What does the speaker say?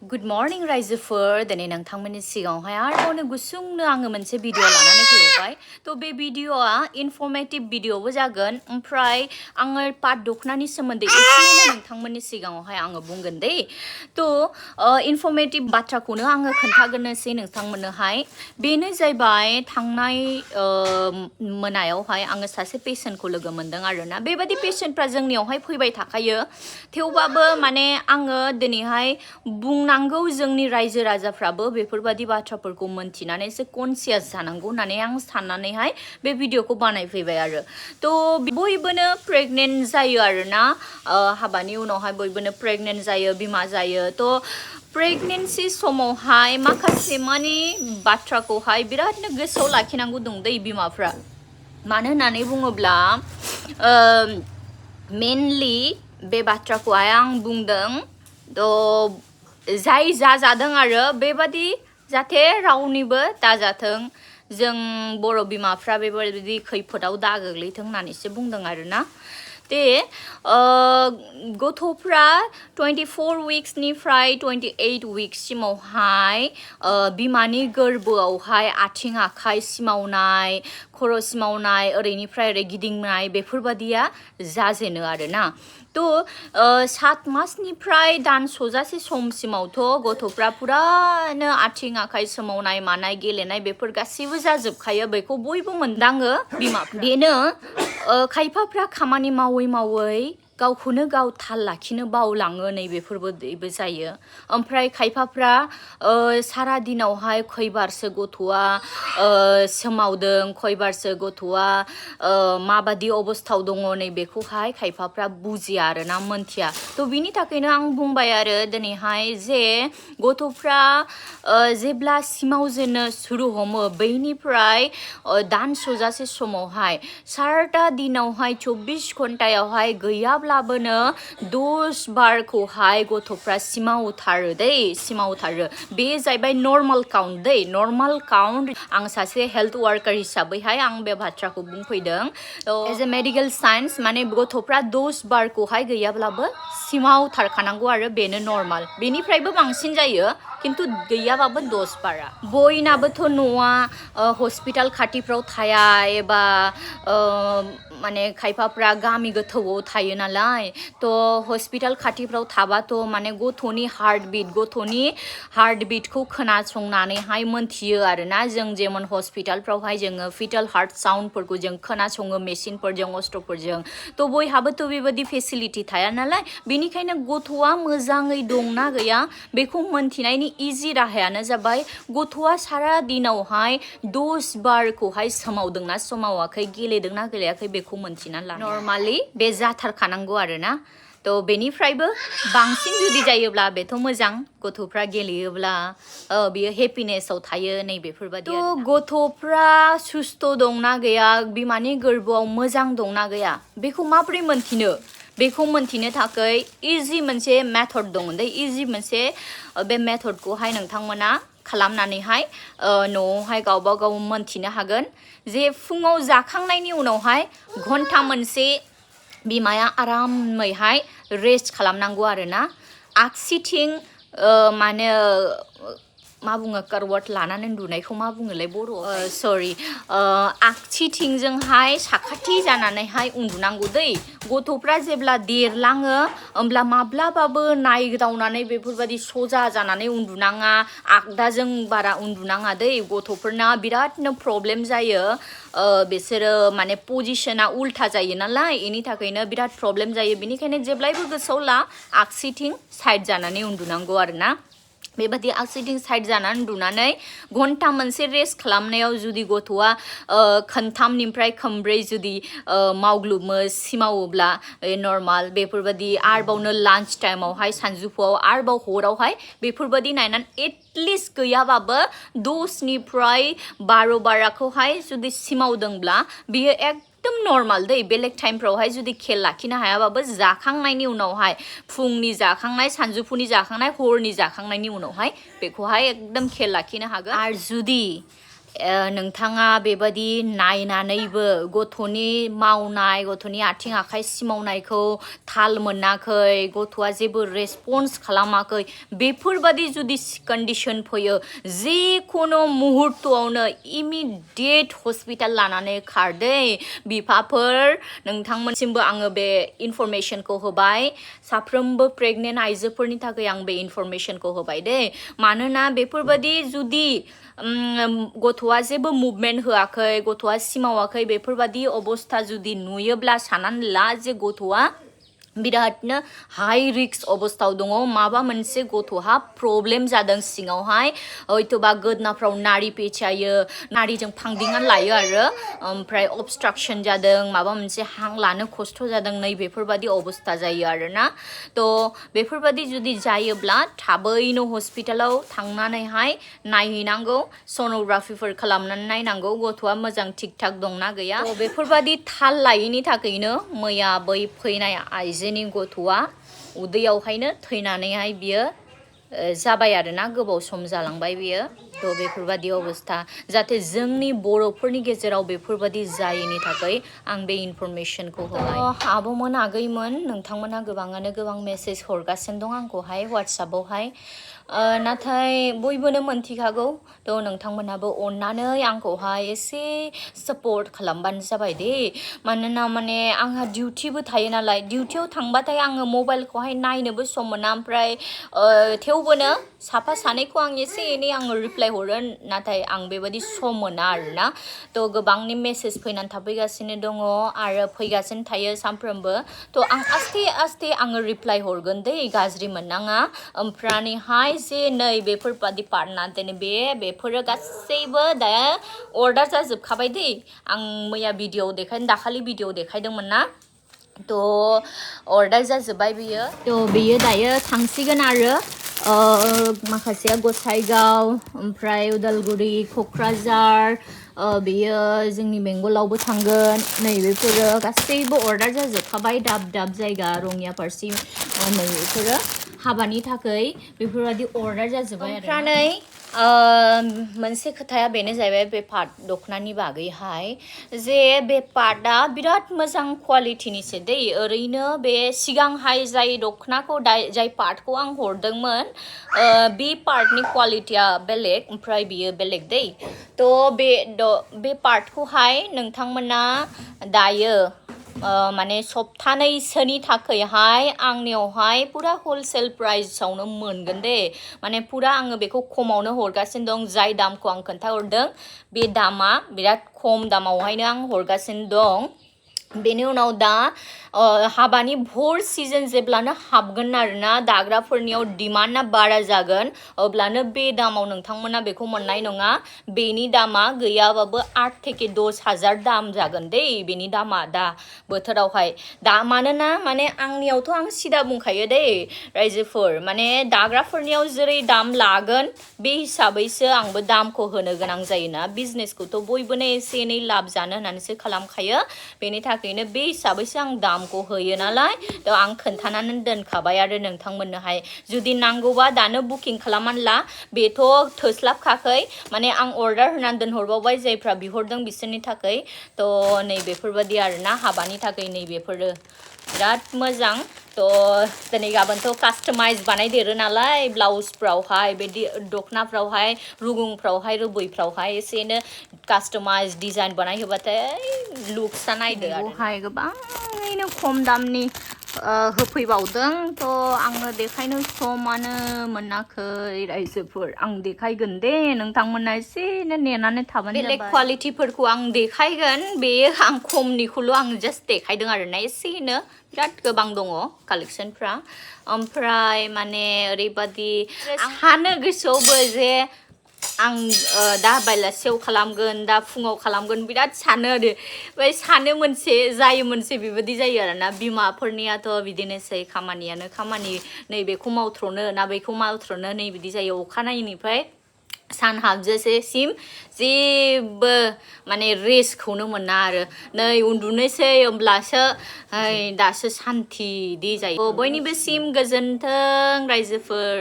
Good morning, raijwfwr. Dene nangthangmoni sigaङावहाय आरोबावनो गुसुंनो आङो मोनसे video लानानै फैबाय थ' बे भिडिअआ इनफर्मेटिभ भिडिअबो जागोन ओमफ्राय आङो पाट दखनानि सोमोन्दै एसेनो नोंथांमोननि सिगाङावहाय आङो बुंगोन दे थ' इनफर्मेटिभ बाथ्राखौनो आङो खोन्थागोननोसै नोंथांमोननोहाय बेनो जाहैबाय थांनाय मोनायावहाय आङो सासे पेशेन्टखौ लोगो मोनदों आरोना बेबादि पेशेन्टफ्रा जोंनियावहाय फैबाय थाखायो थेवबाबो माने आङो दिनैहाय बुंनांगौ जोंनि रायजो राजाफ्राबो बेफोरबादि बाथ्राफोरखौ मोनथिनानै एसे कनसियास जानांगौ होननानै आं साननानैहाय बे भिडिअखौ बानायफैबाय आरो थ' बयबोनो प्रेगनेन्ट जायो आरोना हाबानि उनावहाय बयबोनो प्रेगनेन्ट जायो बिमा जायो थ' प्रेगनेन्सि समावहाय माखासे मानि बाथ्राखौहाय बिरादनो गोसोआव लाखिनांगौ दं दै बिमाफ्रा मानो होननानै बुङोब्ला मेनलि बे बाथ्राखौहाय आं बुंदों थ' जाय जादों आरो बेबादि जाहाथे रावनिबो दाजाथों जों बर' बिमाफ्रा बेबायदि खैफोदाव दा गोग्लैथों होननानैसो बुंदों आरोना दे गथ'फ्रा 24 विक्सनिफ्राय 28 विक्ससिमावहाय बिमानि गोरबोआवहाय आथिं आखाइ सिमावनाय खर' सिमावनाय ओरैनिफ्राय ओरै गिदिंनाय बेफोरबादिया जाजेनो आरोना थ' 7 मासनिफ्राय दान सजासे समसिमावथ' गथ'फ्रा पुरानो आथिं आखाइ सोमावनाय मानाय गेलेनाय बेफोर गासैबो जाजोबखायो बेखौ बयबो मोनदाङो बिमाफ्रा बेनो खायफाफ्रा खामानि मावै मावै गावखौनो गाव थाल लाखिनो बावलाङो नै बेफोरबो जायो ओमफ्राय खायफाफ्रा सारा दिनावहाय खैबारसो गथ'आ सोमावदों खैबारसो गथ'आ माबादि अबस्थायाव दङ नै बेखौहाय खायफाफ्रा बुजिया आरोना मोनथिया थ' बिनि थाखायनो आं बुंबाय आरो दिनैहाय जे गथ'फ्रा जेब्ला सिमावजेननो सुरु हमो बैनिफ्राय दान सजासे समावहाय सारथा दिनावहाय 24 घन्टायावहाय गैयाब्लाबोनो 10 बारखौहाय गथ'फ्रा सिमावथारो दै सिमावथारो बे जाहैबाय नर्माल काउन्ट दै नर्माल काउन्ट आं सासे हेल्थ वार्कार हिसाबैहाय आं बे बाथ्राखौ बुंफैदों एज ए मेडिकेल साइन्स माने गथ'फ्रा 10 बारखौहाय गैयाब्लाबो सिमावथारखानांगौ आरो बेनो नर्माल बेनिफ्रायबो बांसिन जायो किन्तु गैयाबाबो 10 बारा बयनाबोथ' न'आ हस्पिटाल खाथिफ्राव थाया एबा माने खायफाफ्रा गामि गोथौआव थायो नालाय थ' हस्पिटाल खाथिफ्राव थाबाथ' माने गथ'नि हार्टबिटखौ खोनासंनानैहाय मोनथियो आरोना जों जेमन हस्पिटालफ्रावहाय जोङो फिटाल हार्ट साउन्डफोरखौ जों खोनासङो मेसिनफोरजों अस्ट्रफोरजों थ' बयहाबोथ' बेबादि फेसिलिटि थाया नालाय बेनिखायनो गथ'आ मोजाङै दंना गैया बेखौ मोनथिनायनि इजि राहायानो जाबाय गथ'आ सारा दिनावहाय 10 बारखौहाय सोमावदोंना सोमावाखै गेलेदोंना गेलेयाखै बेखौ मोनथिना ला नर्मालि बे जाथारखानांगौ आरोना थ' बेनिफ्रायबो बांसिन जुदि जायोब्ला बेथ' मोजां गथ'फ्रा गेलेयोब्ला बियो हेपिनेसआव थायो नै बेफोरबायदि थ' गथ'फ्रा सुस्थ' दंना गैया बिमानि गोरबोआव मोजां दंना गैया बेखौ माबोरै मोनथिनो बेखौ मोनथिनो थाखाय इजि मोनसे मेथड दं दै इजि मोनसे बे मेथडखौहाय नोंथांमोना खालामनानैहाय न'आवहाय गावबा गाव मोनथिनो हागोन जे फुङाव जाखांनायनि उनावहाय घन्टा मोनसे बिमाया आरामैहाय रेस्ट खालामनांगौ आरोना आगसिथिं माने मा बुङो करवाट लानानै उन्दुनायखौ मा बुङोलाय बर'आव सरि आगसिथिंजोंहाय साखाथि जानानैहाय उन्दुनांगौ दै गथ'फ्रा जेब्ला देरलाङो होमब्ला माब्लाबाबो नायदावनानै बेफोरबायदि सजा जानानै उन्दुनाङा आगदाजों बारा उन्दुनाङा दै गथ'फोरना बिरादनो प्रब्लेम जायो बिसोरो माने पजिशना उल्था जायो नालाय बेनि थाखायनो बिराद प्रब्लेम जायो बेनिखायनो जेब्लायबो गोसोआव ला आगसिथिं साइड जानानै उन्दुनांगौ आरोना बेबादि आगसिथिं साइड जानानै उन्दुनानै घन्टा मोनसे रेस्ट खालामनायाव जुदि गथ'आ खनथामनिफ्राय खनब्रै जुदि मावग्लुमो सिमावोब्ला नर्माल बेफोरबादि आरोबावनो लान्च टाइमावहाय सानजौफुआव आरोबाव हरावहाय बेफोरबादि नायनानै एटलिस्ट गैयाबाबो 10 निफ्राय 12 बाराखौहाय जुदि सिमावदोंब्ला बियो एकदम नर्माल दै बेलेग टाइमफ्रावहाय जुदि खेल लाखिनो हायाबाबो जाखांनायनि उनावहाय फुंनि जाखांनाय सानजौफुनि जाखांनाय हरनि जाखांनायनि उनावहाय बेखौहाय एकदम खेल लाखिनो हागोन आरो जुदि नोंथाङा बेबादि नायनानैबो गथ'नि मावनाय गथ'नि आथिं आखाइ सिमावनायखौ थाल मोनाखै गथ'आ जेबो रेसपन्स खालामाखै बेफोरबादि जुदि कन्डिशन फैयो जिखुनु मुहुर्तआवनो इमिडिएट हस्पिटाल लानानै खारदै बिफाफोर नोंथांमोनसिमबो आङो बे इनफरमेशनखौ होबाय साफ्रोमबो प्रेगनेन्ट आइजोफोरनि थाखाय आं बे इनफरमेशनखौ होबाय दे मानोना बेफोरबादि जुदि गथ'आ जेबो मुभमेन्ट होआखै गथ'आ सिमावाखै बेफोरबादि अबस्था जुदि नुयोब्ला साननानै ला जे गथ'आ बिरादनो हाई रिस्क अबस्थायाव दङ माबा मोनसे गथ'हा प्रब्लेम जादों सिङावहाय हयथ'बा गोदनाफ्राव नारि पेचायो नारिजों फांदिंनानै लायो आरो ओमफ्राय अबस्ट्राक्शन जादों माबा मोनसे हां लानो खस्थ' जादों नै बेफोरबादि अबस्था जायो आरोना थ' बेफोरबादि जुदि जायोब्ला थाबैनो हस्पिटालाव थांनानैहाय नायहैनांगौ सन'ग्राफिफोर खालामनानै नायनांगौ गथ'आ मोजां थिग थाक दंना गैया बेफोरबादि थाल लायैनि थाखायनो मैया बै फैनाय आइजोनि गथ'आ उदैयावहायनो थैनानैहाय बियो जाबाय आरोना गोबाव सम जालांबाय बियो थ' बेफोरबादि अबस्था जाहाथे जोंनि बर'फोरनि गेजेराव बेफोरबादि जायैनि थाखाय आं बे इनफरमेशनखौ होबाय आब'मोन आगैमोन नोंथांमोना गोबाङानो गोबां मेसेज हरगासिनो दं आंखौहाय WhatsAppआवहाय नाथाय बयबोनो मोनथिखागौ थ' नोंथांमोनाबो अननानै आंखौहाय एसे सापर्ट खालामबानो जाबाय दे मानोना माने आंहा डिउटिबो थायो नालाय डिउटियाव थांबाथाय आङो मबाइलखौहाय नायनोबो सम मोना ओमफ्राय थेवबोनो साफा सानैखौ आं एसे एनै आङो रिप्लाय हरो नाथाय आं बेबादि सम मोना आरोना थ' गोबांनि मेसेज फैनानै थाफैगासिनो दङ आरो फैगासिनो थायो सानफ्रोमबो थ' आं आस्थे आस्थे आङो रिप्लाय हरगोन दे गाज्रि मोननाङा ओमफ्रायहाय जे नै बेफोरबादि पार्टना दिनै बेफोरो गासैबो दा अर्डार जाजोबखाबाय दे आं मैया भिडिअ देखायनो दाखालि भिडिअ देखायदोंमोन ना थ' अर्डार जाजोब्बाय बियो थ' बेयो दायो थांसिगोन आरो माखासेया गसाइगाव ओमफ्राय उदालगुरि क'क्राझार बेयो जोंनि बेंगलावबो थांगोन नै बेफोरो गासैबो अर्डार जाजोबखाबाय दाब दाब जायगा रङिया फारसि नै बेफोरो हाबानि थाखाय बेफोरबादि अर्डार जाजोब्बाय ओमफ्राय मोनसे खोथाया बेनो जाहैबाय बे पाट दखनानि बागैहाय जे बे पाटआ बिराद मोजां क्वालिटिनिसो दै ओरैनो बे सिगांहाय जाय दखनाखौ जाय पाटखौ आं हरदोंमोन बे पाटनि क्वालिटिया बेलेग ओमफ्राय बियो बेलेग दै थ' बे पाटखौहाय नोंथांमोना दायो माने सप्तानैसोनि थाखायहाय आंनियावहाय पुरा हलसेल प्राइसआवनो मोनगोन दे माने पुरा आङो बेखौ खमावनो हरगासिनो दं जाय दामखौ आं खोन्थाहरदों बे दामा बिराद खम दामावहायनो आं हरगासिनो दं बेनि उनाव दा हाबानि भर सिजन जेब्लानो हाबगोन आरोना दाग्राफोरनियाव डिमान्डआ बारा जागोन अब्लानो बे दामाव नोंथांमोना बेखौ मोननाय नङा बेनि दामा गैयाबाबो 8 থেকে 10,000 दाम जागोन दे बेनि दामा दा बोथोरावहाय दा मानोना माने आंनियावथ' आं सिदा बुंखायो दे रायजोफोर माने दाग्राफोरनियाव जेरै दाम लागोन बे हिसाबैसो आंबो दामखौ होनो गोनां जायोना बिजनेसखौथ' बयबोनो एसे एनै लाब जानो होननानैसो खालामखायो बेनि थाखायनो बे हिसाबैसो आं दामखौ होयो नालाय थ' आं खोन्थानानै दोनखाबाय आरो नोंथांमोननोहाय जुदि नांगौबा दानो बुकिं खालामनानै ला बेथ' थोस्लाबखाखै माने आं अर्डार होनानै दोनहरबावबाय जायफ्रा बिहरदों बिसोरनि थाखाय थ' नै बेफोरबादि आरोना हाबानि थाखाय नै बेफोरो बिराद मोजां थ' दिनै गाबोनथ' कास्टमाइज बानायदेरो नालाय ब्लाउसफ्रावहाय बिदि दखनाफ्रावहाय रुगुंफ्रावहाय रुबैफ्रावहाय एसेनो कास्टमाइज डिजाइन बानायहोबाथाय लुक्सआ नायदो आरोहाय गोबाङैनो खम दामनि होफैबावदों थ' आङो देखायनो समानो मोनाखै रायजोफोर आं देखायगोन दे नोंथांमोना एसेनो नेनानै थाबानो जाबाय बेलेग क्वालिटिफोरखौ आं देखायगोन बे आं खमनिखौल' आं जास्ट देखायदों आरोना एसेनो बिराद गोबां दङ कालेक्सनफ्रा ओमफ्राय माने ओरैबादि सानो गोसोआवबो जे आं दा बेलासियाव खालामगोन दा फुङाव खालामगोन बिराद सानो आरो ओमफ्राय सानो मोनसे जायो मोनसे बेबायदि जायो आरोना बिमाफोरनियाथ' बिदिनोसै खामानियानो खामानि नैबेखौ मावथ्र'नो ना बेखौ मावथ्र'नो नै बिदि जायो अखानायैनिफ्राय सान हाबजासेसिम जेबो माने रेस्टखौनो मोना आरो नै उन्दुनोसै होमब्लासो दासो सान्थि दि जायो बयनिबोसिम गोजोन्थों रायजोफोर